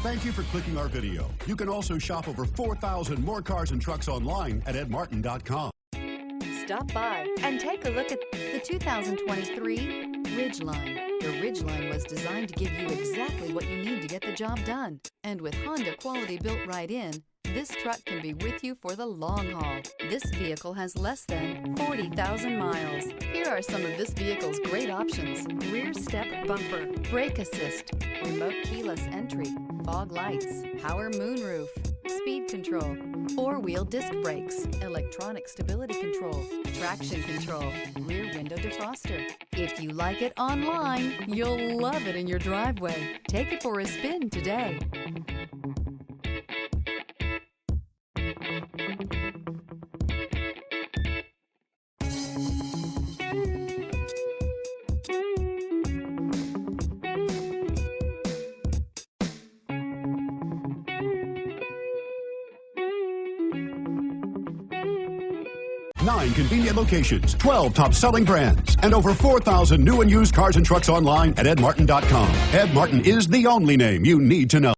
Thank you for clicking our video. You can also shop over 4,000 more cars and trucks online at edmartin.com. Stop by and take a look at the 2023 Ridgeline. The Ridgeline was designed to give you exactly what you need to get the job done. And with Honda quality built right in, this truck can be with you for the long haul. This vehicle has less than 40,000 miles. Here are some of this vehicle's great options: rear step bumper, brake assist, remote keyless entry, fog lights, power moonroof, speed control, four-wheel disc brakes, electronic stability control, traction control, rear window defroster. If you like it online, you'll love it in your driveway. Take it for a spin today. Nine convenient locations, 12 top-selling brands, and over 4,000 new and used cars and trucks online at edmartin.com. Ed Martin is the only name you need to know.